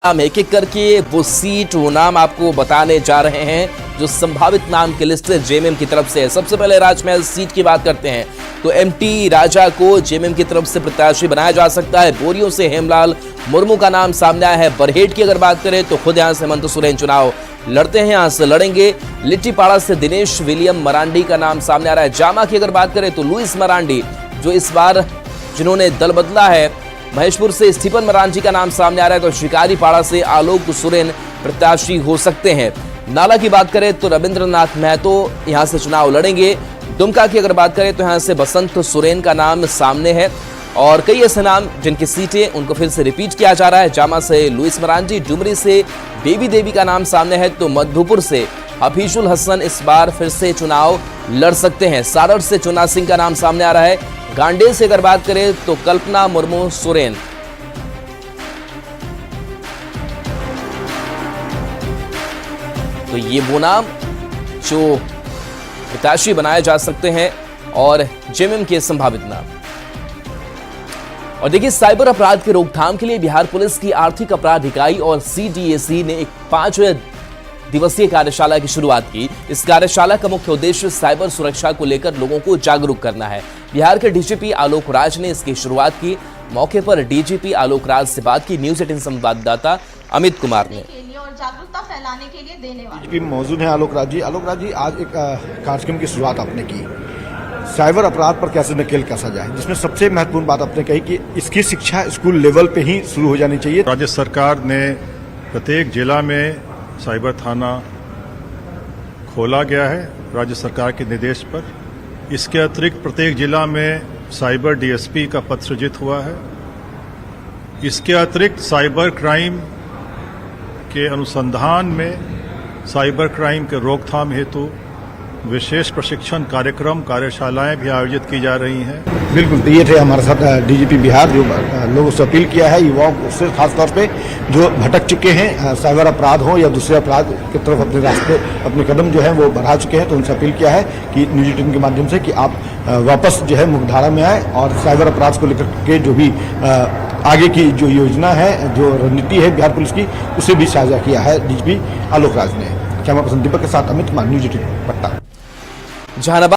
नाम एक एक करके वो सीट वो नाम आपको बताने जा रहे हैं जो संभावित नाम की लिस्ट जेएमएम की तरफ से है। सबसे पहले राजमहल सीट की बात करते हैं तो एमटी राजा को जेएमएम की तरफ से प्रत्याशी बनाया जा सकता है। बोरियों से हेमलाल मुर्मू का नाम सामने आया है। बरहेट की अगर बात करें तो खुद यहां से हेमंत सोरेन चुनाव लड़ते हैं, यहां से लड़ेंगे। लिट्टीपाड़ा से दिनेश विलियम मरांडी का नाम सामने आ रहा है। जामा की अगर बात करें तो लुइस मरांडी जो इस बार जिन्होंने दल बदला है। महेशपुर से स्टीफन मरांडी का नाम सामने आ रहा है तो शिकारीपाड़ा से आलोक सोरेन प्रत्याशी हो सकते हैं। नाला की बात करें तो रविंद्रनाथ महतो यहां से चुनाव लड़ेंगे। दुमका की अगर बात करें तो यहां से बसंत सोरेन का नाम सामने है और कई ऐसे नाम जिनकी सीटें उनको फिर से रिपीट किया जा रहा है। जामा से लुइस मरांडी, डुमरी से बेबी देवी का नाम सामने है तो मधुपुर से हफीजुल हसन इस बार फिर से चुनाव लड़ सकते हैं। सारड़ से चुना सिंह का नाम सामने आ रहा है। गांडेय से अगर बात करें तो कल्पना मुर्मू सोरेन। तो ये वो नाम जो प्रत्याशी बनाए जा सकते हैं और जेएमएम के संभावित नाम। और देखिए, साइबर अपराध की रोकथाम के लिए बिहार पुलिस की आर्थिक अपराध इकाई और सीडीएसी ने एक 5 दिवसीय कार्यशाला की शुरुआत की। इस कार्यशाला का मुख्य उद्देश्य साइबर सुरक्षा को लेकर लोगों को जागरूक करना है। बिहार के डीजीपी आलोक राज ने इसकी शुरुआत की। मौके पर डीजीपी आलोक राज से बात की न्यूज 18 संवाददाता अमित कुमार ने। और जागरूकता फैलाने के लिए देने वाले डीजीपी मौजूद हैं आलोक राज जी। आज एक कार्यक्रम की शुरुआत आपने की, साइबर अपराध पर कैसे नकेल कसा जाए, जिसमें सबसे महत्वपूर्ण बात आपने कही कि इसकी शिक्षा स्कूल लेवल पे ही शुरू हो जानी चाहिए। राज्य सरकार ने प्रत्येक जिला में साइबर थाना खोला गया है राज्य सरकार के निर्देश पर। इसके अतिरिक्त प्रत्येक जिला में साइबर डीएसपी का पद सृजित हुआ है। इसके अतिरिक्त साइबर क्राइम के अनुसंधान में साइबर क्राइम के रोकथाम हेतु विशेष प्रशिक्षण कार्यक्रम कार्यशालाएं भी आयोजित की जा रही हैं। बिल्कुल, तो ये थे हमारे साथ डीजीपी बिहार जो लोगों से अपील किया है युवाओं से, खासतौर पे जो भटक चुके हैं साइबर अपराध हो या दूसरे अपराध की तरफ अपने रास्ते अपने कदम जो है वो बढ़ा चुके हैं, तो उनसे अपील किया है कि न्यूज 18 के माध्यम से कि आप वापस जो है मुख्यधारा में आए और साइबर अपराध को लेकर के जो भी आगे की जो योजना है, जो रणनीति है बिहार पुलिस की, उसे भी साझा किया है डीजीपी आलोक राज ने। कैमरा पर्सन दीपक के साथ अमित कुमार, न्यूज 18 पटना। जहानाबाद